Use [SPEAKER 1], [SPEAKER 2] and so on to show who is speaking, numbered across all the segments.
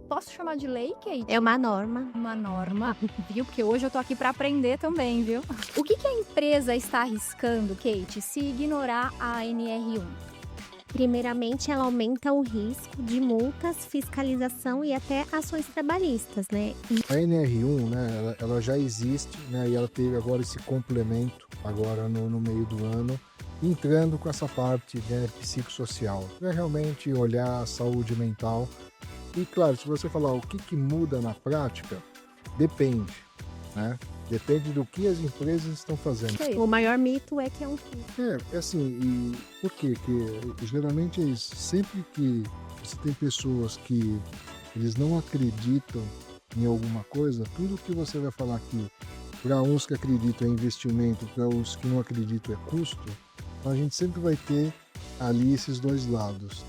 [SPEAKER 1] Posso chamar de lei, Kate?
[SPEAKER 2] É uma norma.
[SPEAKER 1] Uma norma, viu? Porque hoje eu tô aqui para aprender também, viu? O que a empresa está arriscando, Kate, se ignorar a NR1?
[SPEAKER 2] Primeiramente, ela aumenta o risco de multas, fiscalização e até ações trabalhistas, né?
[SPEAKER 3] A NR1, né, ela já existe, né, e ela teve agora esse complemento agora no meio do ano, entrando com essa parte, né, psicossocial. É realmente olhar a saúde mental. E claro, se você falar o que muda na prática, depende, né? Depende do que as empresas estão fazendo.
[SPEAKER 1] Sei.
[SPEAKER 2] O maior mito é que é um
[SPEAKER 3] É assim, e por quê? Que geralmente é isso. Sempre que você tem pessoas que eles não acreditam em alguma coisa, tudo que você vai falar aqui, para uns que acreditam é investimento, para os que não acreditam é custo, então a gente sempre vai ter ali esses dois lados.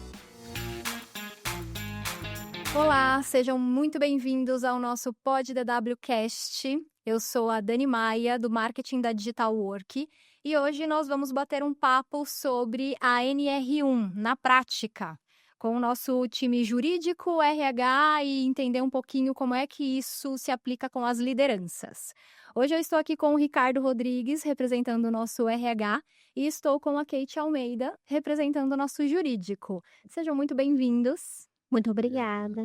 [SPEAKER 1] Olá, sejam muito bem-vindos ao nosso Pod DWCast. Eu sou a Dani Maia, do marketing da Digital Work, e hoje nós vamos bater um papo sobre a NR1 na prática, com o nosso time jurídico, RH e entender um pouquinho como é que isso se aplica com as lideranças. Hoje eu estou aqui com o Ricardo Rodrigues, representando o nosso RH, e estou com a Kate Almeida, representando o nosso jurídico. Sejam muito bem-vindos.
[SPEAKER 2] Muito obrigada.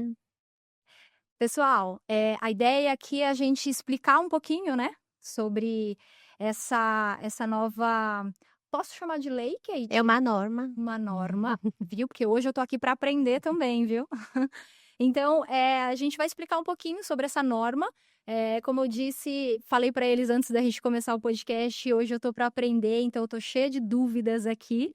[SPEAKER 1] Pessoal, a ideia aqui é a gente explicar um pouquinho, né, sobre essa nova. Posso chamar de lei, Kate?
[SPEAKER 2] É uma norma.
[SPEAKER 1] Uma norma, viu? Porque hoje eu tô aqui para aprender também, viu? Então, a gente vai explicar um pouquinho sobre essa norma. Como eu disse, falei para eles antes da gente começar o podcast, hoje eu tô para aprender, então eu tô cheia de dúvidas aqui.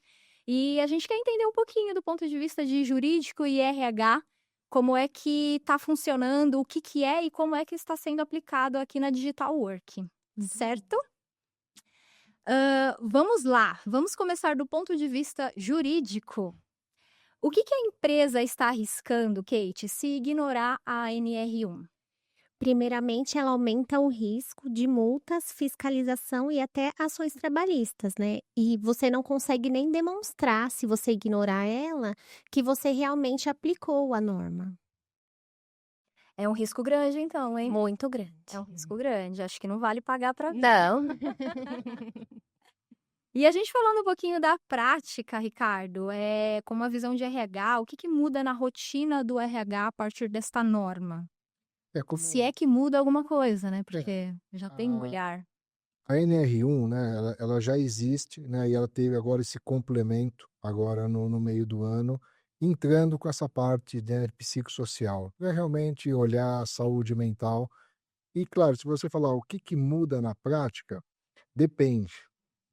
[SPEAKER 1] E a gente quer entender um pouquinho do ponto de vista de jurídico e RH, como é que está funcionando, o que é e como é que está sendo aplicado aqui na Digital Work, certo? Vamos lá, vamos começar do ponto de vista jurídico. O que a empresa está arriscando, Kate, se ignorar a NR1?
[SPEAKER 2] Primeiramente, ela aumenta o risco de multas, fiscalização e até ações trabalhistas, né? E você não consegue nem demonstrar, se você ignorar ela, que você realmente aplicou a norma.
[SPEAKER 1] É um risco grande, então, hein?
[SPEAKER 2] Muito grande.
[SPEAKER 1] É um risco grande. Acho que não vale pagar para ver.
[SPEAKER 2] Não.
[SPEAKER 1] E a gente falando um pouquinho da prática, Ricardo, com uma visão de RH, o que muda na rotina do RH a partir desta norma?
[SPEAKER 3] É como
[SPEAKER 1] Se é que muda alguma coisa, né?
[SPEAKER 3] é,
[SPEAKER 1] Porque já tem um
[SPEAKER 3] a,
[SPEAKER 1] olhar.
[SPEAKER 3] a NR1, né, ela já existe, né, e ela teve agora esse complemento agora no meio do ano, entrando com essa parte, né, psicossocial. É realmente olhar a saúde mental. E claro, se você falar o que muda na prática, depende,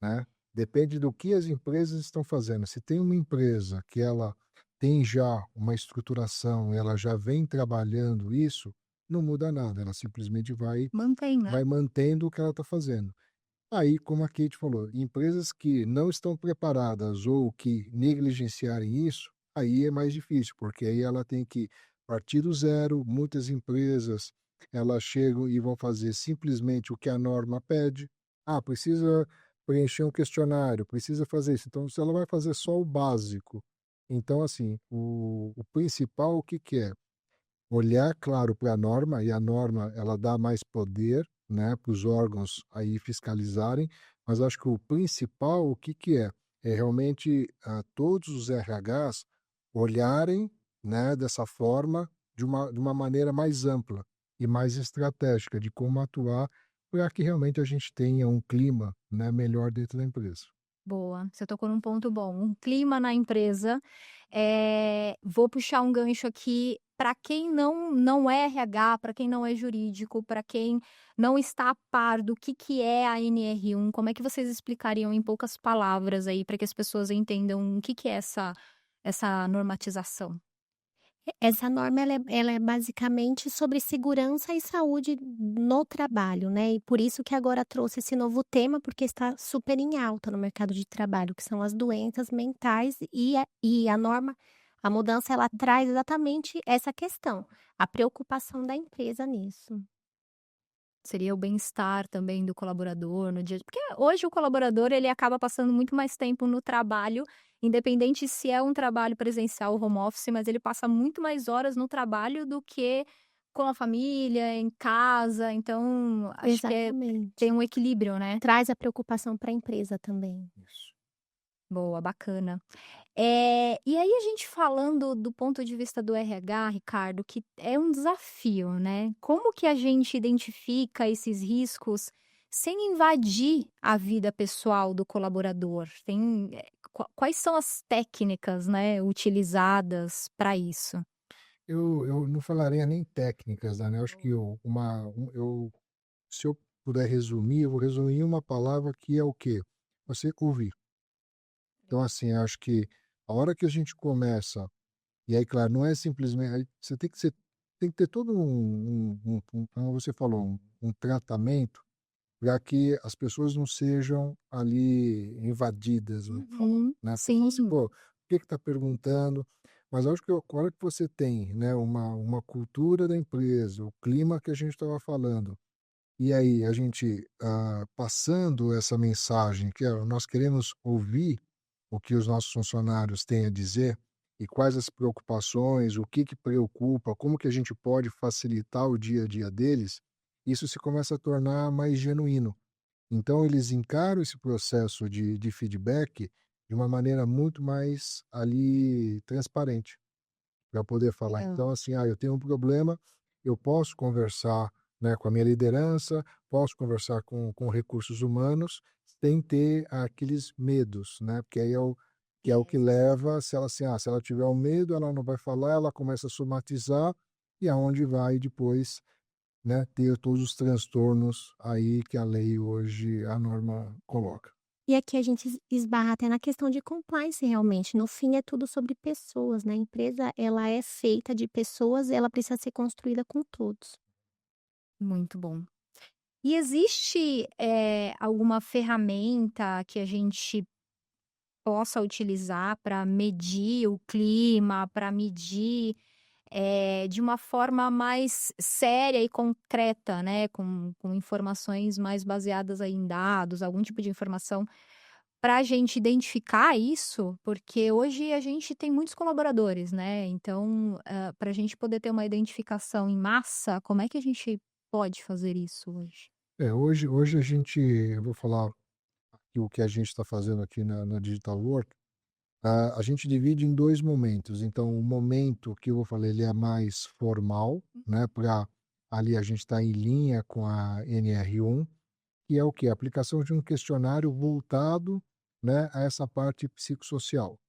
[SPEAKER 3] né? Depende do que as empresas estão fazendo. Se tem uma empresa que ela tem já uma estruturação, ela já vem trabalhando isso, não muda nada, ela simplesmente
[SPEAKER 1] Mantém, né?
[SPEAKER 3] vai mantendo o que ela está fazendo. Aí, como a Kate falou, empresas que não estão preparadas ou que negligenciarem isso, aí é mais difícil, porque aí ela tem que partir do zero. Muitas empresas, elas chegam e vão fazer simplesmente o que a norma pede. Ah, precisa preencher um questionário, precisa fazer isso. Então, se ela vai fazer só o básico. Então, assim, o principal, o que é? Olhar, claro, para a norma, e a norma ela dá mais poder, né, para os órgãos aí fiscalizarem, mas acho que o principal, o que é? É realmente todos os RHs olharem, né, dessa forma, de uma maneira mais ampla e mais estratégica de como atuar para que realmente a gente tenha um clima, né, melhor dentro da empresa.
[SPEAKER 1] Boa, você tocou num ponto bom. Um clima na empresa. Vou puxar um gancho aqui para quem não é RH, para quem não é jurídico, para quem não está a par do que é a NR1, como é que vocês explicariam em poucas palavras aí para que as pessoas entendam o que é essa normatização?
[SPEAKER 2] Essa norma ela é basicamente sobre segurança e saúde no trabalho, né? E por isso que agora trouxe esse novo tema, porque está super em alta no mercado de trabalho, que são as doenças mentais e a norma, a mudança ela traz exatamente essa questão, a preocupação da empresa nisso.
[SPEAKER 1] Seria o bem-estar também do colaborador no dia porque hoje o colaborador ele acaba passando muito mais tempo no trabalho, independente se é um trabalho presencial ou home office, mas ele passa muito mais horas no trabalho do que com a família, em casa, então acho que
[SPEAKER 2] Exatamente.
[SPEAKER 1] tem um equilíbrio, né.
[SPEAKER 2] Traz a preocupação para a empresa também.
[SPEAKER 3] Isso.
[SPEAKER 1] Boa, bacana. E aí a gente falando do ponto de vista do RH, Ricardo, que é um desafio, né. Como que a gente identifica esses riscos sem invadir a vida pessoal do colaborador? Quais são as técnicas, né, utilizadas para isso?
[SPEAKER 3] Eu não falaria nem técnicas, né, eu acho que se eu puder resumir, eu vou resumir em uma palavra que é o quê? Você ouvir. Então, assim, acho que a hora que a gente começa e aí, claro, não é simplesmente aí você tem que ter todo como você falou, um tratamento para que as pessoas não sejam ali invadidas,
[SPEAKER 1] Uhum.
[SPEAKER 3] né, porque fala assim:
[SPEAKER 1] Sim.
[SPEAKER 3] "Pô, por que que tá perguntando?" Mas eu acho que a hora que você tem, né, uma cultura da empresa, o clima que a gente estava falando, e aí a gente, passando essa mensagem que nós queremos ouvir o que os nossos funcionários têm a dizer e quais as preocupações, o que que preocupa, como que a gente pode facilitar o dia a dia deles, isso se começa a tornar mais genuíno. Então eles encaram esse processo de feedback de uma maneira muito mais ali transparente. Para poder falar.
[SPEAKER 1] Hã.
[SPEAKER 3] Então, assim, eu tenho um problema, eu posso conversar, né, com a minha liderança, posso conversar com recursos humanos, sem ter aqueles medos, né, porque aí é o que leva, se ela tiver o medo, ela não vai falar, ela começa a somatizar, e aonde vai depois, né, ter todos os transtornos aí que a lei hoje, a norma coloca.
[SPEAKER 2] E aqui a gente esbarra até na questão de compliance realmente, no fim é tudo sobre pessoas, né, a empresa ela é feita de pessoas e ela precisa ser construída com todos.
[SPEAKER 1] Muito bom. E existe, alguma ferramenta que a gente possa utilizar para medir o clima, para medir, de uma forma mais séria e concreta, né, com informações mais baseadas aí em dados, algum tipo de informação, para a gente identificar isso? Porque hoje a gente tem muitos colaboradores, né, então, para a gente poder ter uma identificação em massa, como é que a gente pode fazer isso hoje?
[SPEAKER 3] Hoje a gente eu vou falar aqui o que a gente está fazendo aqui na Digital Work. A gente divide em 2 momentos, então o momento que eu falei, ele é mais formal, né, para ali a gente está em linha com a NR1, que é o quê? A aplicação de um questionário voltado, né, a essa parte psicossocial,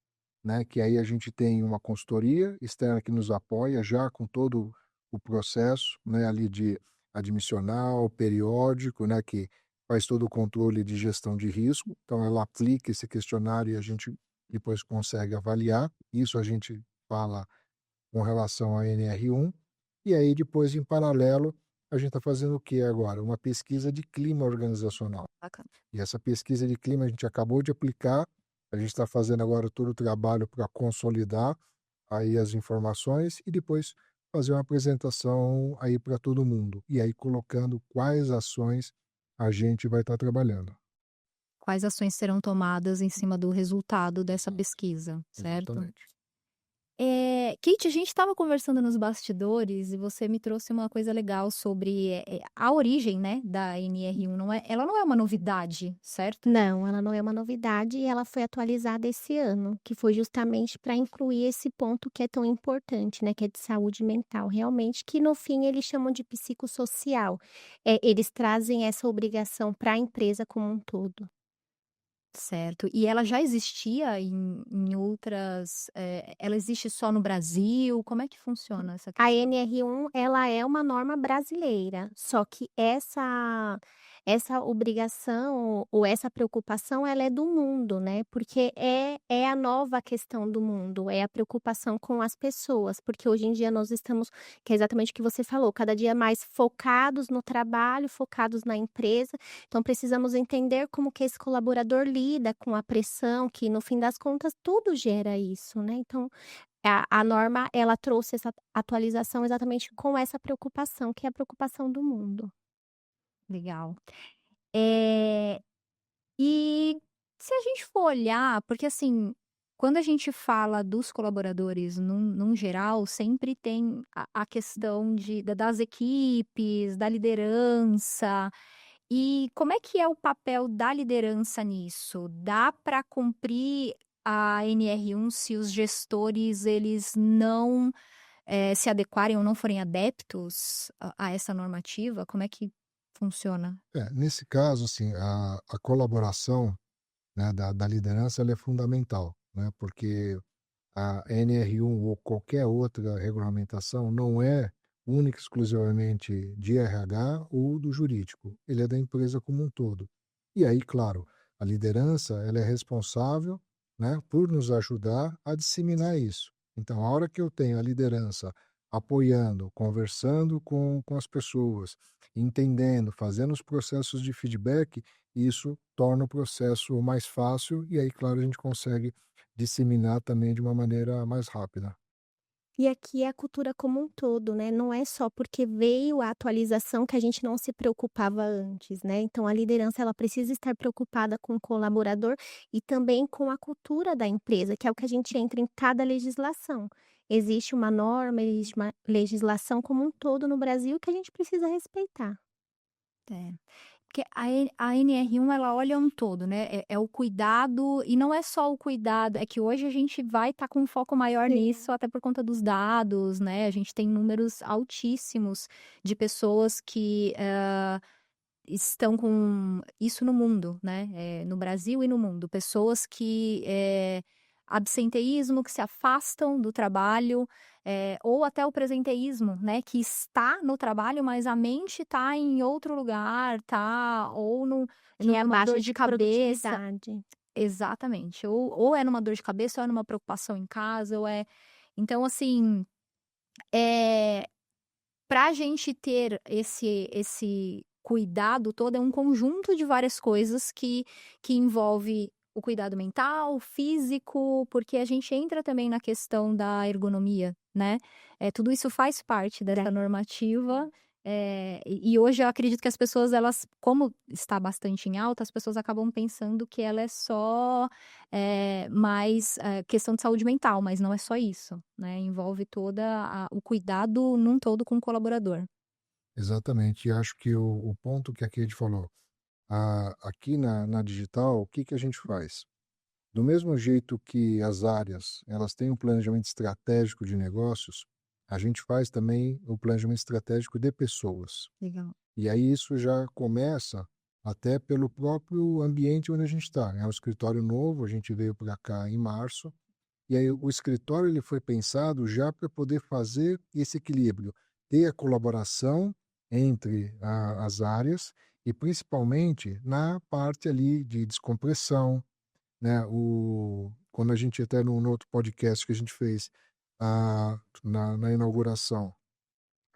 [SPEAKER 3] né, que aí a gente tem uma consultoria externa que nos apoia já com todo o processo, né, ali de admissional, periódico, né, que faz todo o controle de gestão de risco. Então ela aplica esse questionário e a gente depois consegue avaliar. Isso a gente fala com relação à NR1. E aí depois, em paralelo, a gente está fazendo o que agora? Uma pesquisa de clima organizacional.
[SPEAKER 1] Bacana.
[SPEAKER 3] E essa pesquisa de clima a gente acabou de aplicar, a gente está fazendo agora todo o trabalho para consolidar aí as informações e depois fazer uma apresentação aí para todo mundo. E aí colocando quais ações a gente vai estar trabalhando.
[SPEAKER 1] Quais ações serão tomadas em cima do resultado dessa
[SPEAKER 3] Exato,
[SPEAKER 1] pesquisa, certo?
[SPEAKER 3] exatamente.
[SPEAKER 1] Kate, a gente estava conversando nos bastidores e você me trouxe uma coisa legal sobre, a origem, né, da NR1, ela não é uma novidade, certo?
[SPEAKER 2] Não, ela não é uma novidade e ela foi atualizada esse ano, que foi justamente para incluir esse ponto que é tão importante, né, que é de saúde mental, realmente, que no fim eles chamam de psicossocial. Eles trazem essa obrigação para a empresa como um todo.
[SPEAKER 1] Certo. E ela já existia em outras, ela existe só no Brasil? Como é que funciona essa
[SPEAKER 2] A
[SPEAKER 1] questão?
[SPEAKER 2] NR1, ela é uma norma brasileira, só que essa obrigação ou essa preocupação, ela é do mundo, né, porque é a nova questão do mundo, é a preocupação com as pessoas, porque hoje em dia nós estamos que é exatamente o que você falou, cada dia mais focados no trabalho, focados na empresa, então precisamos entender como que esse colaborador lida com a pressão, que no fim das contas tudo gera isso, né, então a norma, ela trouxe essa atualização exatamente com essa preocupação, que é a preocupação do mundo.
[SPEAKER 1] Legal. Eh, e se a gente for olhar porque, assim, quando a gente fala dos colaboradores num geral, sempre tem a questão das equipes, da liderança. E como é que é o papel da liderança nisso? Dá para cumprir a NR1 se os gestores eles não, se adequarem ou não forem adeptos a essa normativa? Como é que funciona?
[SPEAKER 3] Nesse caso, assim, a colaboração, né, da liderança ela é fundamental, né, porque a NR1 ou qualquer outra regulamentação não é única e exclusivamente de RH ou do jurídico, ele é da empresa como um todo. E aí, claro, a liderança ela é responsável, né, por nos ajudar a disseminar isso. Então, a hora que eu tenho a liderança apoiando, conversando com as pessoas, entendendo, fazendo os processos de feedback, isso torna o processo mais fácil e aí, claro, a gente consegue disseminar também de uma maneira mais rápida.
[SPEAKER 2] E aqui é a cultura como um todo, né, não é só porque veio a atualização que a gente não se preocupava antes, né, então a liderança ela precisa estar preocupada com o colaborador e também com a cultura da empresa, que é o que a gente entra em cada legislação. Existe uma norma, existe uma legislação como um todo no Brasil que a gente precisa respeitar.
[SPEAKER 1] É. Porque a NR1 ela olha um todo, né, é o cuidado e não é só o cuidado, é que hoje a gente vai estar com um foco maior
[SPEAKER 2] Sim.
[SPEAKER 1] nisso, até por conta dos dados, né, a gente tem números altíssimos de pessoas que, estão com isso no mundo, né, no Brasil e no mundo, pessoas que, absenteísmo, que se afastam do trabalho, ou até o presenteísmo, né, que está no trabalho, mas a mente está em outro lugar, tá ou
[SPEAKER 2] Que é a
[SPEAKER 1] numa dor
[SPEAKER 2] baixa
[SPEAKER 1] de
[SPEAKER 2] de
[SPEAKER 1] cabeça.
[SPEAKER 2] produtividade.
[SPEAKER 1] Exatamente, ou é numa dor de cabeça, ou é numa preocupação em casa, ou é então assim, eh para a gente ter esse cuidado todo, é um conjunto de várias coisas que envolve o cuidado mental, físico, porque a gente entra também na questão da ergonomia, né. Tudo isso faz parte dessa normativa, e hoje eu acredito que as pessoas elas como está bastante em alta, as pessoas acabam pensando que ela é só, mais, questão de saúde mental, mas não é só isso, né, envolve toda a o cuidado num todo com o colaborador.
[SPEAKER 3] Exatamente, e acho que o ponto que a Kate falou, aqui na digital, o que que a gente faz? Do mesmo jeito que as áreas, elas têm um planejamento estratégico de negócios, a gente faz também o planejamento estratégico de pessoas.
[SPEAKER 1] Legal.
[SPEAKER 3] E aí isso já começa até pelo próprio ambiente onde a gente está. É um escritório novo, a gente veio para cá em março, e aí o escritório ele foi pensado já para poder fazer esse equilíbrio, ter a colaboração entre as áreas e principalmente na parte ali de descompressão, né? Quando a gente até no outro podcast que a gente fez na inauguração,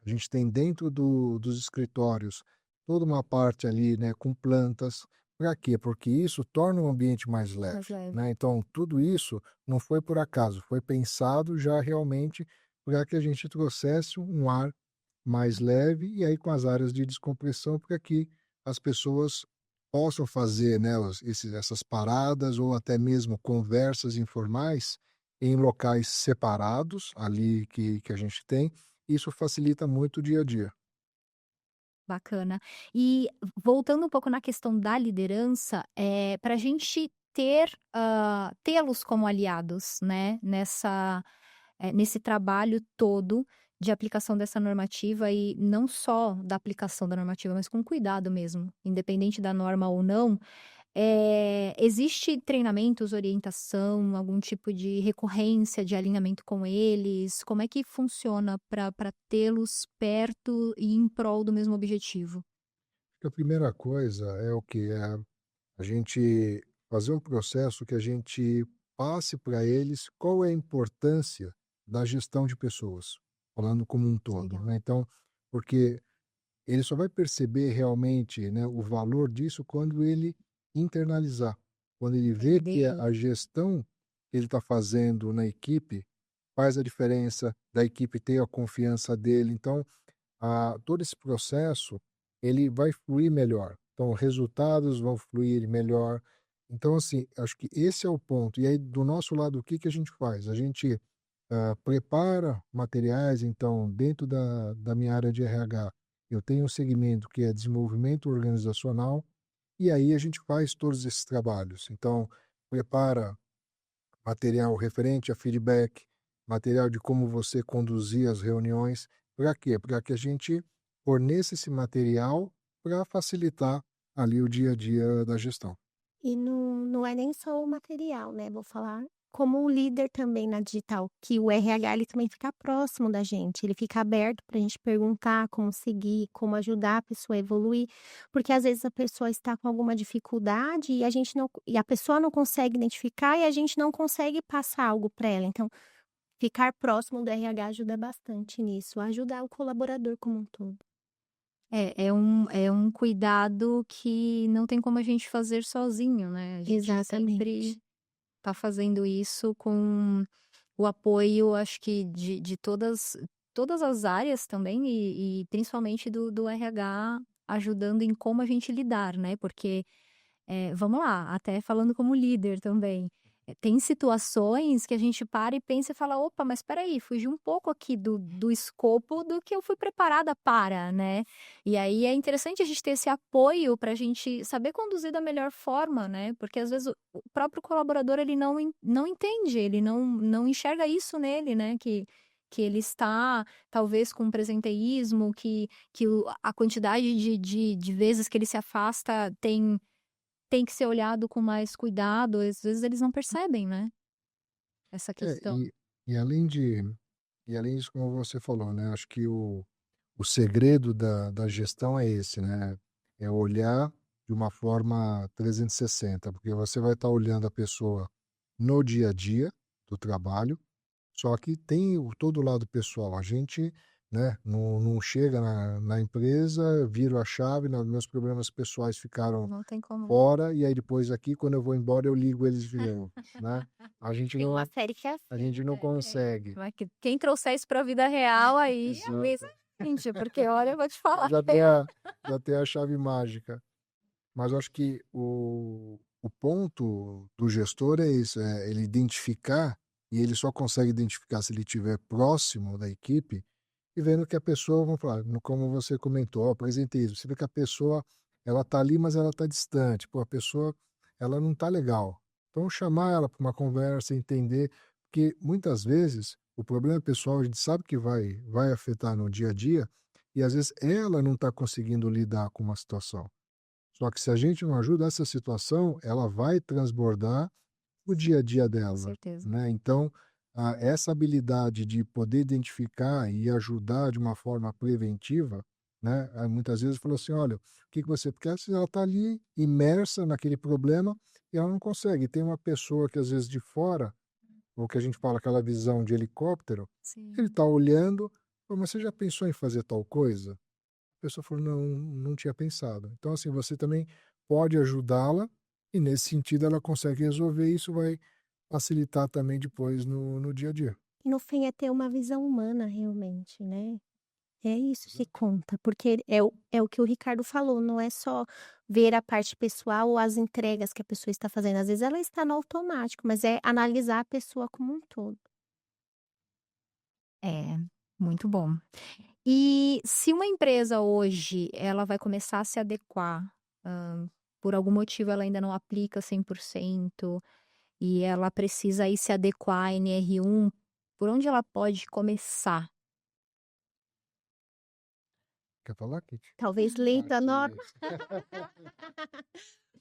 [SPEAKER 3] a gente tem dentro dos escritórios toda uma parte ali, né, com plantas. Para quê? Porque isso torna o ambiente mais
[SPEAKER 1] Mais
[SPEAKER 3] leve,
[SPEAKER 1] leve.
[SPEAKER 3] né? Então, tudo isso não foi por acaso, foi pensado já realmente para que a gente trouxesse um ar mais leve e aí com as áreas de descompressão para que as pessoas possam fazer, né, essas paradas ou até mesmo conversas informais em locais separados ali que a gente tem. Isso facilita muito o dia a dia.
[SPEAKER 1] Bacana. E voltando um pouco na questão da liderança, para a gente tê-los como aliados, né, nesse trabalho todo de aplicação dessa normativa e não só da aplicação da normativa, mas com cuidado mesmo, independente da norma ou não. Existe treinamentos, orientação, algum tipo de recorrência, de alinhamento com eles? Como é que funciona para tê-los perto e em prol do mesmo objetivo?
[SPEAKER 3] A primeira coisa é o que é a gente fazer um processo que a gente passe para eles qual é a importância da gestão de pessoas, falando como um todo,
[SPEAKER 1] Legal.
[SPEAKER 3] né? Então, porque ele só vai perceber realmente, né, o valor disso quando ele internalizar, quando ele vê que
[SPEAKER 1] Entender.
[SPEAKER 3] a gestão que ele está fazendo na equipe faz a diferença da equipe ter a confiança dele. Então, todo esse processo ele vai fluir melhor. Então, resultados vão fluir melhor. Então, assim, acho que esse é o ponto. E aí, do nosso lado, o que que a gente faz? A gente prepara materiais, então, dentro da minha área de RH, eu tenho um segmento que é desenvolvimento organizacional, e aí a gente faz todos esses trabalhos. Então, prepara material referente a feedback, material de como você conduzir as reuniões. Para quê? Para que a gente forneça esse material para facilitar ali o dia a dia da gestão.
[SPEAKER 2] E não é nem só o material, né, vou falar como um líder também na digital, que o RH ele também fica próximo da gente, ele fica aberto para a gente perguntar como seguir, como ajudar a pessoa a evoluir, porque às vezes a pessoa está com alguma dificuldade e a gente não e a pessoa não consegue identificar e a gente não consegue passar algo para ela, então ficar próximo do RH ajuda bastante nisso, a ajudar o colaborador como um todo.
[SPEAKER 1] É um cuidado que não tem como a gente fazer sozinho, né? A gente sempre
[SPEAKER 2] Exatamente.
[SPEAKER 1] tá fazendo isso com o apoio, acho que de todas as áreas também e principalmente do RH ajudando em como a gente lidar, né? Porque vamos lá, até falando como líder também. Tem situações que a gente para e pensa e fala: "Opa, mas espera aí, fugi um pouco aqui do escopo do que eu fui preparada para", né. E aí é interessante a gente ter esse apoio para a gente saber conduzir da melhor forma, né, porque às vezes o próprio colaborador ele não entende, ele não enxerga isso nele, né, que ele está talvez com presenteísmo, que a quantidade de vezes que ele se afasta tem que ser olhado com mais cuidado, às vezes eles não percebem, né, essa
[SPEAKER 3] É,
[SPEAKER 1] questão.
[SPEAKER 3] e além de e além disso, como você falou, né, acho que o segredo da gestão é esse, né, é olhar de uma forma 360, porque você vai estar olhando a pessoa no dia a dia do trabalho, só que tem todo o lado pessoal. A gente, né, não chega na empresa, viro a chave, não, meus problemas pessoais ficaram
[SPEAKER 1] Não tem como.
[SPEAKER 3] fora, e aí depois aqui, quando eu vou embora, eu ligo eles de novo, né. A gente
[SPEAKER 2] Tem uma
[SPEAKER 3] não
[SPEAKER 2] série que é
[SPEAKER 3] a
[SPEAKER 2] assim.
[SPEAKER 3] gente não consegue.
[SPEAKER 1] Vai que quem trouxer isso pra vida real aí avisa
[SPEAKER 3] Exato.
[SPEAKER 1] a gente, porque olha, eu vou te falar.
[SPEAKER 3] Já tem a já tem a chave mágica. Mas eu acho que o ponto do gestor é isso, é ele identificar, e ele só consegue identificar se ele estiver próximo da equipe e vendo que a pessoa, vamos falar, como você comentou, ó, presenteísmo, você vê que a pessoa, ela tá ali, mas ela tá distante, pô, a pessoa, ela não tá legal. Então chamar ela para uma conversa, entender, porque muitas vezes o problema pessoal a gente sabe que vai afetar no dia a dia, e às vezes ela não está conseguindo lidar com uma situação. Só que se a gente não ajuda, essa situação, ela vai transbordar o dia a dia
[SPEAKER 1] Com
[SPEAKER 3] dela,
[SPEAKER 1] certeza.
[SPEAKER 3] né. Então, essa habilidade de poder identificar e ajudar de uma forma preventiva, né, muitas vezes fala assim: "Olha, o que que você", porque às vezes ela está ali imersa naquele problema e ela não consegue. Tem uma pessoa que às vezes de fora, ou que a gente fala aquela visão de helicóptero, ele
[SPEAKER 1] Sim.
[SPEAKER 3] está olhando: "Pô, mas você já pensou em fazer tal coisa?" A pessoa falou: "Não, não tinha pensado". Então, assim, você também pode ajudá-la e, nesse sentido, ela consegue resolver, e isso vai facilitar também depois no dia a dia.
[SPEAKER 2] E no fim é ter uma visão humana realmente, né. É isso que
[SPEAKER 3] Exato.
[SPEAKER 2] conta, porque é o que o Ricardo falou, não é só ver a parte pessoal ou as entregas que a pessoa está fazendo, às vezes ela está no automático, mas é analisar a pessoa como um todo.
[SPEAKER 1] É, muito bom. E se uma empresa hoje, ela vai começar a se adequar, por algum motivo ela ainda não aplica 100% e ela precisa aí se adequar à NR1, por onde ela pode começar?
[SPEAKER 3] Quer falar, Kit?
[SPEAKER 2] Talvez lendo a norma,
[SPEAKER 3] Aqui.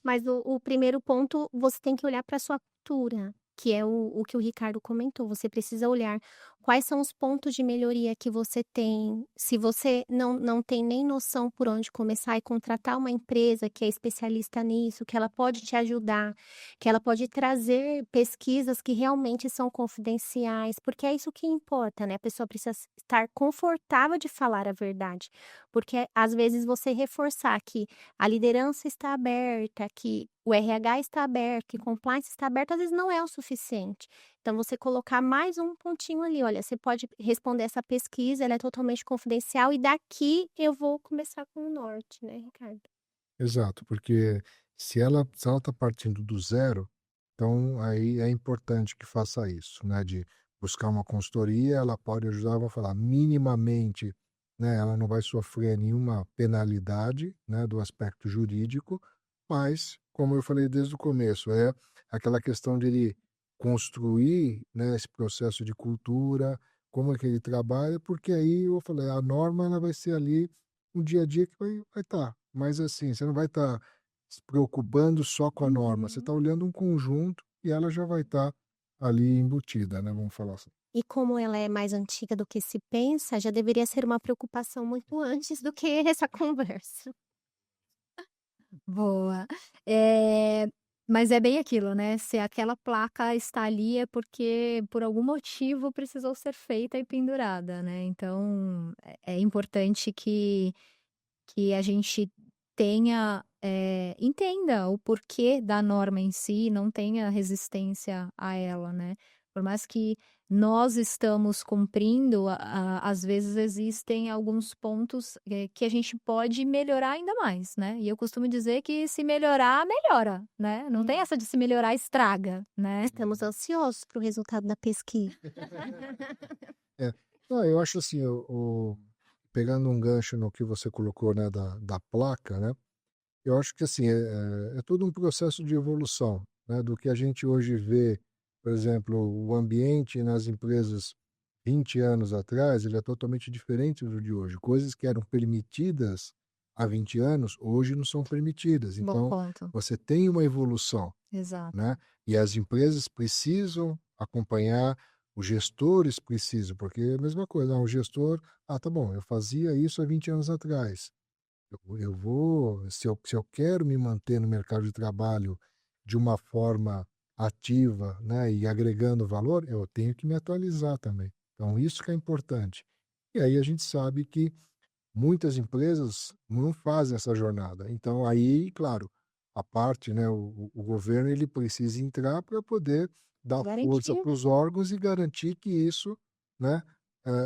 [SPEAKER 2] mas o primeiro ponto, você tem que olhar para sua cultura, que é o que o Ricardo comentou, você precisa olhar quais são os pontos de melhoria que você tem, se você não tem nem noção por onde começar e contratar uma empresa que é especialista nisso, que ela pode te ajudar, que ela pode trazer pesquisas que realmente são confidenciais, porque é isso que importa, né, a pessoa precisa estar confortável de falar a verdade, porque às vezes você reforçar que a liderança está aberta, que o RH está aberto, que compliance está aberto, às vezes não é o suficiente. Então, você colocar mais um pontinho ali, olha, você pode responder essa pesquisa, ela é totalmente confidencial e daqui eu vou começar com o norte, né, Ricardo?
[SPEAKER 3] Exato, porque se ela está partindo do zero, então aí é importante que faça isso, né, de buscar uma consultoria, ela pode ajudar, vou falar, minimamente, né, ela não vai sofrer nenhuma penalidade, né, do aspecto jurídico, mas, como eu falei desde o começo, é aquela questão de ele construir, né, esse processo de cultura, como é que ele trabalha, porque aí eu falei, a norma ela vai ser ali um dia a dia que vai estar. Mas assim, você não vai estar se preocupando só com a norma, você
[SPEAKER 1] Uhum.
[SPEAKER 3] está olhando um conjunto e ela já vai estar ali embutida, né, vamos falar assim.
[SPEAKER 2] E como ela é mais antiga do que se pensa, já deveria ser uma preocupação muito antes do que essa conversa.
[SPEAKER 1] Boa. Mas é bem aquilo, né, se aquela placa está ali é porque por algum motivo precisou ser feita e pendurada, né, então é importante que a gente tenha, entenda o porquê da norma em si, não tenha resistência a ela, né. Por mais que nós estamos cumprindo, às vezes existem alguns pontos, que a gente pode melhorar ainda mais, né. E eu costumo dizer que se melhorar, melhora, né, não tem essa de se melhorar, estraga, né.
[SPEAKER 2] Estamos ansiosos para o resultado da pesquisa.
[SPEAKER 3] É. Não, eu acho assim, pegando um gancho no que você colocou, né, da placa, né, eu acho que assim, é todo um processo de evolução, né, do que a gente hoje vê, por exemplo, o ambiente nas empresas 20 anos atrás, ele é totalmente diferente do de hoje. Coisas que eram permitidas há 20 anos, hoje não são permitidas.
[SPEAKER 1] Bom
[SPEAKER 3] Então,
[SPEAKER 1] ponto.
[SPEAKER 3] você tem uma evolução,
[SPEAKER 1] Exato.
[SPEAKER 3] né? E as empresas precisam acompanhar, os gestores precisam, porque é a mesma coisa, o gestor, tá bom, eu fazia isso há 20 anos atrás. Eu vou, se eu quero me manter no mercado de trabalho de uma forma ativa, né, e agregando valor, eu tenho que me atualizar também. Então, isso que é importante. E aí a gente sabe que muitas empresas não fazem essa jornada. Então, aí, claro, a parte, né, o governo ele precisa entrar para poder dar força
[SPEAKER 2] Garantir.
[SPEAKER 3] para os órgãos e garantir que isso, né,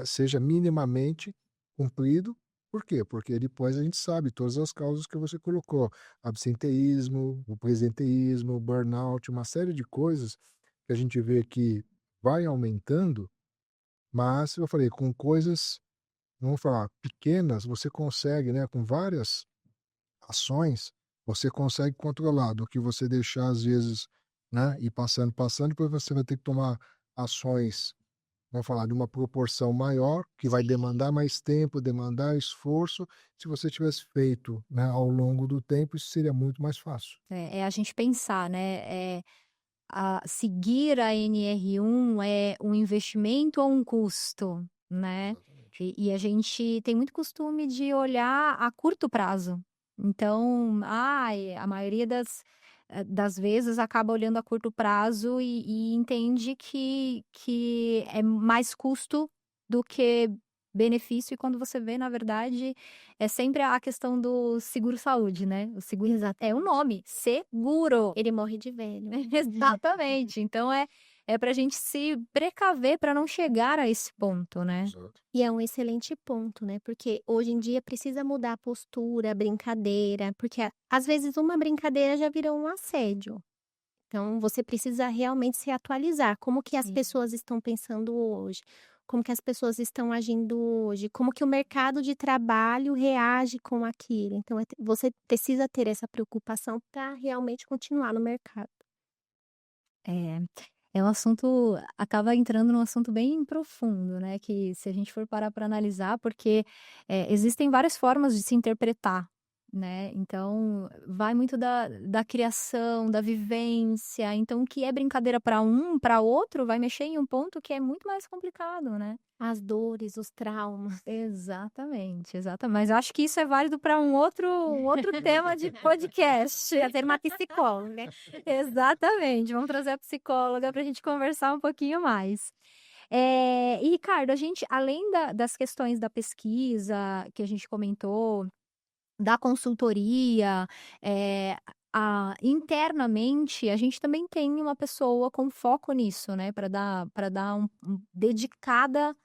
[SPEAKER 3] seja minimamente cumprido. Por quê? Porque depois a gente sabe todas as causas que você colocou: absenteísmo, o presenteísmo, o burnout, uma série de coisas que a gente vê que vai aumentando, mas eu falei, com coisas, vamos falar, pequenas, você consegue, né, com várias ações, você consegue controlar, do que você deixar às vezes, né, ir passando, passando, depois você vai ter que tomar ações, vamos falar, de uma proporção maior, que vai demandar mais tempo, demandar esforço. Se você tivesse feito, né, ao longo do tempo, isso seria muito mais fácil.
[SPEAKER 1] É a gente pensar, né, seguir a NR1 é um investimento ou um custo, né.
[SPEAKER 3] Exatamente.
[SPEAKER 1] E a gente tem muito costume de olhar a curto prazo. Então, ai, a maioria das vezes acaba olhando a curto prazo e entende que é mais custo do que benefício, e quando você vê, na verdade, é sempre a questão do seguro-saúde, né. O seguro é o nome, seguro.
[SPEAKER 2] Ele morre de velho.
[SPEAKER 1] Exatamente. Então é pra gente se precaver para não chegar a esse ponto, né.
[SPEAKER 3] Exato.
[SPEAKER 2] E é um excelente ponto, né, porque hoje em dia precisa mudar a postura, a brincadeira, porque às vezes uma brincadeira já virou um assédio. Então você precisa realmente se atualizar, como que as
[SPEAKER 1] Sim.
[SPEAKER 2] pessoas estão pensando hoje, como que as pessoas estão agindo hoje, como que o mercado de trabalho reage com aquilo. Então você precisa ter essa preocupação para realmente continuar no mercado.
[SPEAKER 1] É. É um assunto, acaba entrando num assunto bem profundo, né, que se a gente for parar para analisar, porque, existem várias formas de se interpretar, né, então vai muito da criação, da vivência, então o que é brincadeira para um, para outro, vai mexer em um ponto que é muito mais complicado, né.
[SPEAKER 2] As dores, os traumas.
[SPEAKER 1] Exatamente, mas eu acho que isso é válido para um outro tema de podcast.
[SPEAKER 2] Trazer uma psicóloga, né?
[SPEAKER 1] Exatamente, vamos trazer a psicóloga para a gente conversar um pouquinho mais. E Ricardo, a gente, além das questões da pesquisa que a gente comentou, da consultoria, internamente, a gente também tem uma pessoa com foco nisso, né, para dar dedicada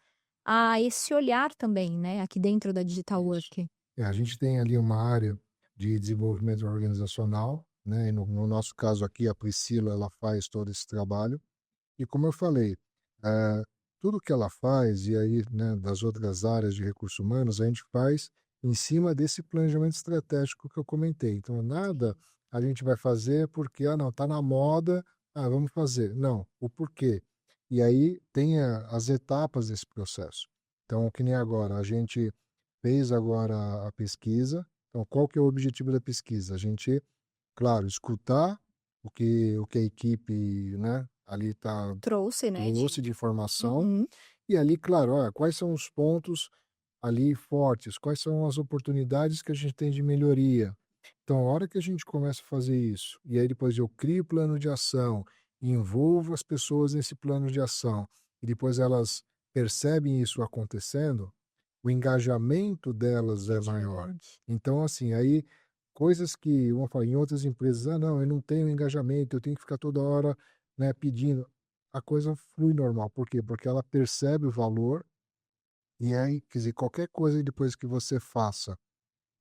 [SPEAKER 1] a esse olhar também, né, aqui dentro da Digital
[SPEAKER 3] Isso.
[SPEAKER 1] Work.
[SPEAKER 3] A gente tem ali uma área de desenvolvimento organizacional, né? E no nosso caso aqui, a Priscila, ela faz todo esse trabalho. E como eu falei, eh, tudo que ela faz, e aí, né, das outras áreas de recursos humanos, a gente faz em cima desse planejamento estratégico que eu comentei. Então, nada a gente vai fazer porque, não, está na moda, vamos fazer. Não, o porquê. E aí tem as etapas desse processo. Então, que nem agora, a gente fez agora a pesquisa. Então, qual que é o objetivo da pesquisa? A gente, claro, escutar o que a equipe, né, ali
[SPEAKER 1] Trouxe, né,
[SPEAKER 3] trouxe de informação,
[SPEAKER 1] Uhum.
[SPEAKER 3] e ali, claro, olha, quais são os pontos ali fortes, quais são as oportunidades que a gente tem de melhoria. Então, a hora que a gente começa a fazer isso, e aí depois eu crio o plano de ação, envolvo as pessoas nesse plano de ação, e depois elas percebem isso acontecendo, o engajamento delas é maior.
[SPEAKER 2] Diferente.
[SPEAKER 3] Então, assim, aí coisas que, vamos falar, em outras empresas, não, eu não tenho engajamento, eu tenho que ficar toda hora, né, pedindo. A coisa flui normal. Por quê? Porque ela percebe o valor, e aí, quer dizer, qualquer coisa depois que você faça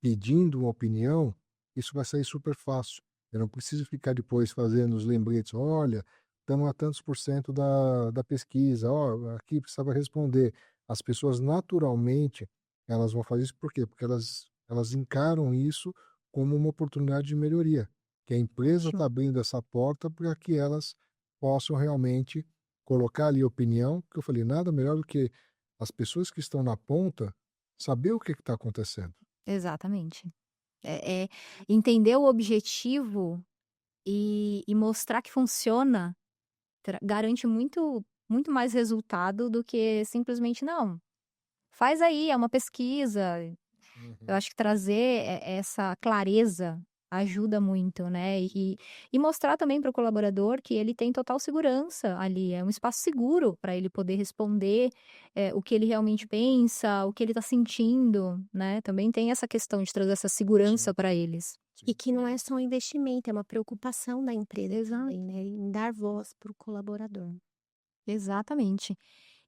[SPEAKER 3] pedindo uma opinião, isso vai sair super fácil. Eu não preciso ficar depois fazendo os lembretes, olha, estamos a tantos por cento da pesquisa, ó, aqui precisava responder. As pessoas naturalmente, elas vão fazer isso por quê? Porque elas encaram isso como uma oportunidade de melhoria, que a empresa está
[SPEAKER 1] Ótimo.
[SPEAKER 3] abrindo essa porta para que elas possam realmente colocar ali opinião, que eu falei, nada melhor do que as pessoas que estão na ponta saber o que está acontecendo.
[SPEAKER 1] Exatamente. É entender o objetivo e mostrar que funciona, garante muito mais resultado do que simplesmente: "Não, faz aí, é uma pesquisa". Eu
[SPEAKER 3] Uhum.
[SPEAKER 1] acho que trazer essa clareza ajuda muito, né, e mostrar também para o colaborador que ele tem total segurança ali, é um espaço seguro para ele poder responder, o que ele realmente pensa, o que ele está sentindo, né, também tem essa questão de trazer essa
[SPEAKER 3] Sim,
[SPEAKER 1] segurança para eles.
[SPEAKER 2] E
[SPEAKER 3] sim.
[SPEAKER 2] que não é só um investimento, é uma preocupação da empresa também, né, em dar voz para o colaborador.
[SPEAKER 1] Exatamente.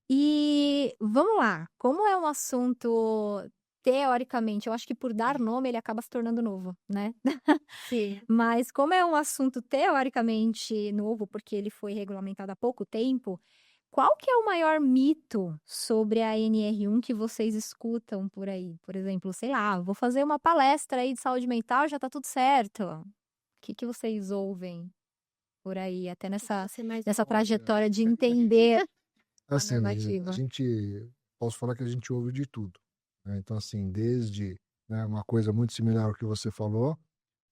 [SPEAKER 1] E vamos lá, como é um assunto teoricamente, eu acho que por dar nome ele acaba se tornando novo, né.
[SPEAKER 2] Sim.
[SPEAKER 1] Mas como é um assunto teoricamente novo, porque ele foi regulamentado há pouco tempo, qual que é o maior mito sobre a NR1 que vocês escutam por aí? Por exemplo, sei lá, vou fazer uma palestra aí de saúde mental, já tá tudo certo. O que vocês ouvem por aí, até
[SPEAKER 2] O que que
[SPEAKER 1] nessa
[SPEAKER 2] você mais
[SPEAKER 1] nessa
[SPEAKER 2] ouve?
[SPEAKER 3] Olha,
[SPEAKER 1] trajetória de entender a
[SPEAKER 3] assim, a
[SPEAKER 1] normativa?
[SPEAKER 3] gente posso falar que a gente ouve de tudo, né, então, assim, desde, né, uma coisa muito similar ao que você falou,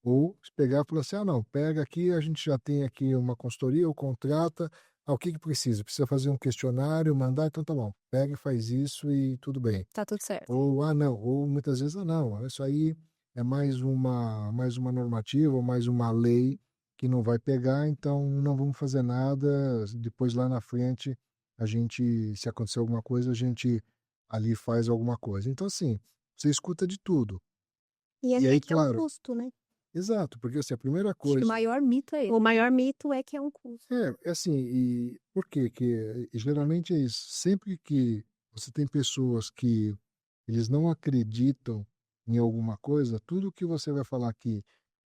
[SPEAKER 3] ou se pegar e falar assim: "Ah, não, pega aqui, a gente já tem aqui uma consultoria ou contrata, o que que precisa? Precisa fazer um questionário, mandar? Então tá bom, pega e faz isso e tudo bem".
[SPEAKER 1] Tá tudo certo.
[SPEAKER 3] Ou, não, ou muitas vezes, não, isso aí é mais uma normativa ou mais uma lei que não vai pegar, então não vamos fazer nada, depois lá na frente a gente, se acontecer alguma coisa, a gente ali faz alguma coisa. Então assim, você escuta de tudo.
[SPEAKER 2] E
[SPEAKER 3] E aí,
[SPEAKER 2] que é um
[SPEAKER 3] claro,
[SPEAKER 2] custo, né.
[SPEAKER 3] exato, porque assim, a primeira
[SPEAKER 1] Acho que o
[SPEAKER 3] coisa
[SPEAKER 1] maior mito é esse.
[SPEAKER 2] O maior mito é que é um custo.
[SPEAKER 3] é assim, e por quê? Que geralmente é isso, sempre que você tem pessoas que eles não acreditam em alguma coisa, tudo que você vai falar aqui,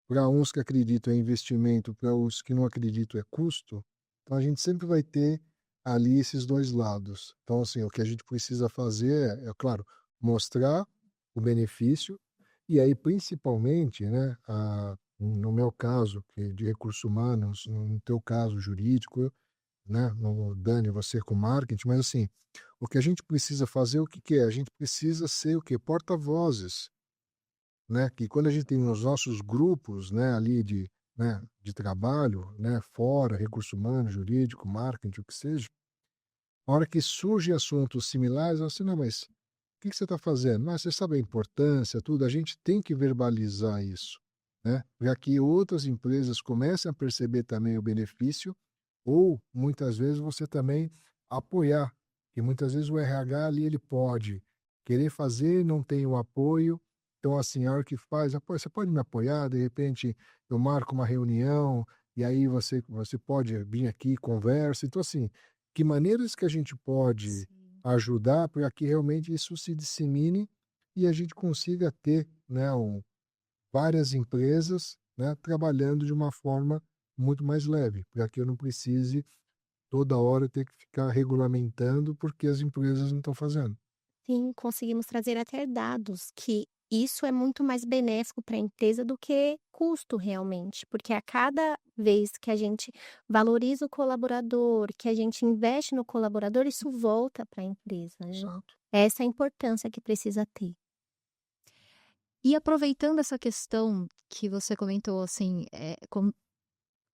[SPEAKER 3] para uns que acreditam é investimento, para os que não acreditam é custo, então a gente sempre vai ter ali esses 2 lados. Então, assim, o que a gente precisa fazer claro, mostrar o benefício, e aí principalmente, né, no meu caso, que é de recursos humanos, no teu caso jurídico, né, no Dani, você com marketing, mas assim, o que a gente precisa fazer, o que que é? A gente precisa ser o quê? Porta-vozes, né, que quando a gente tem os nossos grupos, né, ali de, né, de trabalho, né, fora, recurso humano, jurídico, marketing, o que seja, a hora que surgem assuntos similares, assim, não, mas o que que você está fazendo? Você sabe a importância, tudo, a gente tem que verbalizar isso, né, para que outras empresas comecem a perceber também o benefício, ou muitas vezes você também apoiar, que muitas vezes o RH ali ele pode querer fazer, não tem o apoio, Então, assim, a hora que faz, "Ah, pô, você pode me apoiar? De repente eu marco uma reunião e aí você pode vir aqui, conversa". Então, assim, que maneiras que a gente pode
[SPEAKER 1] Sim.
[SPEAKER 3] ajudar para que realmente isso se dissemine e a gente consiga ter, né, várias empresas, né, trabalhando de uma forma muito mais leve, para que eu não precise toda hora ter que ficar regulamentando porque as empresas não estão fazendo.
[SPEAKER 2] Sim, conseguimos trazer até dados que isso é muito mais benéfico para a empresa do que custo realmente, porque a cada vez que a gente valoriza o colaborador, que a gente investe no colaborador, isso volta para a empresa, né.
[SPEAKER 3] Exato.
[SPEAKER 2] Essa é a importância que precisa ter.
[SPEAKER 1] E aproveitando essa questão que você comentou, assim,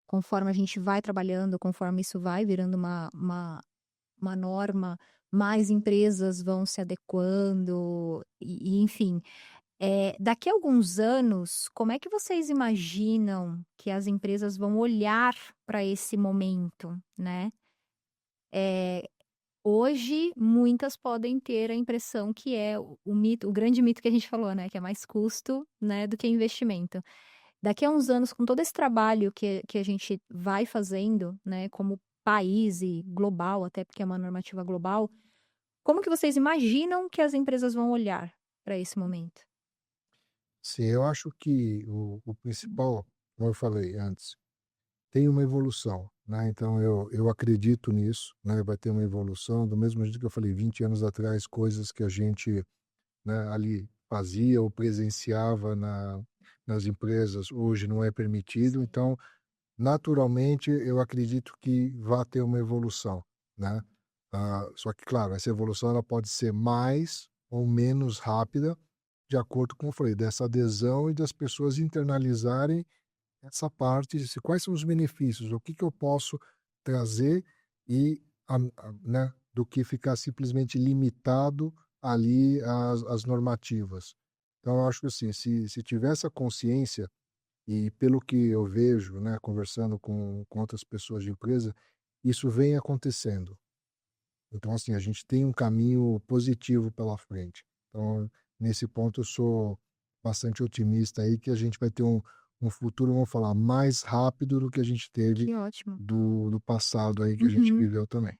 [SPEAKER 1] conforme a gente vai trabalhando, conforme isso vai virando uma norma, mais empresas vão se adequando e enfim. Daqui a alguns anos, como é que vocês imaginam que as empresas vão olhar para esse momento, né? Eh, Hoje, muitas podem ter a impressão que é o mito, o grande mito que a gente falou, né, que é mais custo, né, do que investimento. Daqui a uns anos, com todo esse trabalho que a gente vai fazendo, né, como país e global, até porque é uma normativa global, como que vocês imaginam que as empresas vão olhar para esse momento?
[SPEAKER 3] Sim, eu acho que o principal, como eu falei antes, tem uma evolução, né, então eu acredito nisso, né, vai ter uma evolução, do mesmo jeito que eu falei 20 anos atrás, coisas que a gente, né, ali fazia ou presenciava nas empresas, hoje não é permitido,
[SPEAKER 1] Sim.
[SPEAKER 3] então, naturalmente, eu acredito que vai ter uma evolução, né. Só que claro, essa evolução ela pode ser mais ou menos rápida, de acordo com eu falei, dessa adesão e das pessoas internalizarem essa parte de se quais são os benefícios, o que que eu posso trazer e né, do que ficar simplesmente limitado ali às normativas. Então eu acho que assim, se tiver essa consciência e pelo que eu vejo, né, conversando com outras pessoas de empresa, isso vem acontecendo. Então assim, a gente tem um caminho positivo pela frente. Então, nesse ponto eu sou bastante otimista aí que a gente vai ter um futuro, vamos falar, mais rápido do que a gente teve
[SPEAKER 1] Que ótimo.
[SPEAKER 3] do passado aí que a gente
[SPEAKER 1] Uhum.
[SPEAKER 3] viveu também.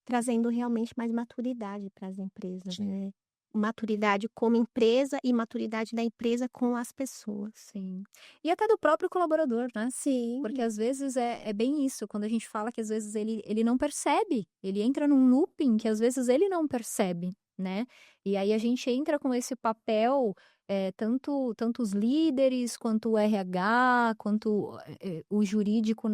[SPEAKER 2] Trazendo realmente mais maturidade para as empresas,
[SPEAKER 3] Sim,
[SPEAKER 2] né. Maturidade como empresa e maturidade da empresa com as pessoas.
[SPEAKER 1] Sim. E até do próprio colaborador, né? Porque
[SPEAKER 2] Sim.
[SPEAKER 1] às vezes é bem isso, quando a gente fala que às vezes ele não percebe, ele entra num looping que às vezes ele não percebe, né? E aí a gente entra com esse papel, tanto os líderes, quanto o RH, quanto o jurídico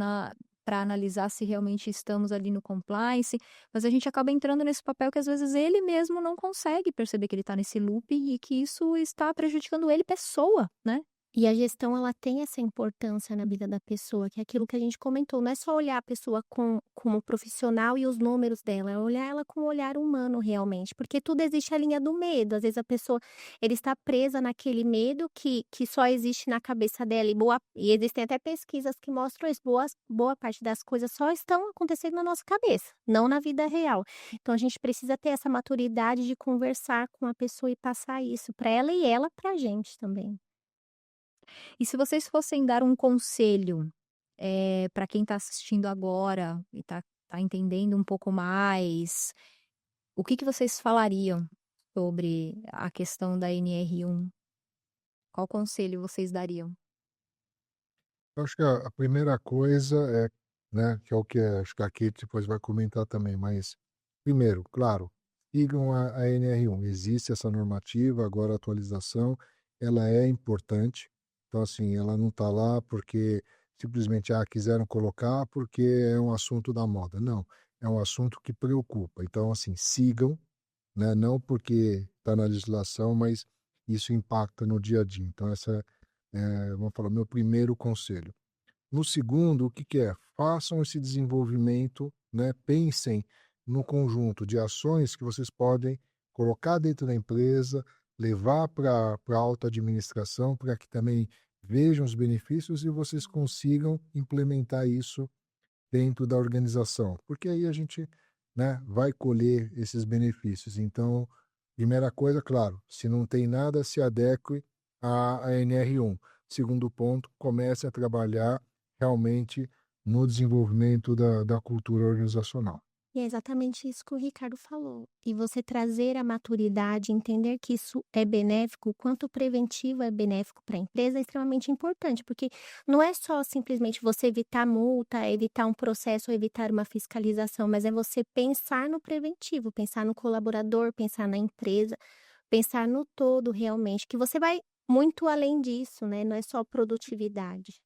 [SPEAKER 1] para analisar se realmente estamos ali no compliance, mas a gente acaba entrando nesse papel que às vezes ele mesmo não consegue perceber que ele está nesse looping e que isso está prejudicando ele pessoa, né?
[SPEAKER 2] E a gestão ela tem essa importância na vida da pessoa, que é aquilo que a gente comentou, não é só olhar a pessoa como profissional e os números dela, é olhar ela com um olhar humano realmente, porque tudo existe a linha do medo, às vezes a pessoa, ele está presa naquele medo que só existe na cabeça dela e existem até pesquisas que mostram isso, boa parte das coisas só estão acontecendo na nossa cabeça, não na vida real. Então a gente precisa ter essa maturidade de conversar com a pessoa e passar isso para ela e ela para a gente também.
[SPEAKER 1] E se vocês fossem dar um conselho, para quem está assistindo agora e tá entendendo um pouco mais, o que que vocês falariam sobre a questão da NR1? Qual conselho vocês dariam?
[SPEAKER 3] eu acho que a primeira coisa é, né, que é o que acho que a Kate depois vai comentar também, mas primeiro, claro, sigam a NR1. Existe essa normativa, agora a atualização, ela é importante. Então, assim, ela não está lá porque simplesmente quiseram colocar porque é um assunto da moda. Não, é um assunto que preocupa. Então, assim, sigam, né, não porque está na legislação, mas isso impacta no dia a dia. Então, essa vamos falar, meu primeiro conselho. No segundo, o que que é? Façam esse desenvolvimento, né, pensem no conjunto de ações que vocês podem colocar dentro da empresa, levar pra alta administração, para que também vejam os benefícios e vocês consigam implementar isso dentro da organização, porque aí a gente, né, vai colher esses benefícios. Então, primeira coisa, claro, se não tem nada, se adeque a NR1. Segundo ponto, comece a trabalhar realmente no desenvolvimento da cultura organizacional.
[SPEAKER 2] E é exatamente isso que o Ricardo falou. E você trazer a maturidade, entender que isso é benéfico, o quanto o preventivo é benéfico para a empresa é extremamente importante, porque não é só simplesmente você evitar multa, evitar um processo, ou evitar uma fiscalização, mas é você pensar no preventivo, pensar no colaborador, pensar na empresa, pensar no todo realmente, que você vai muito além disso, né? Não é só produtividade.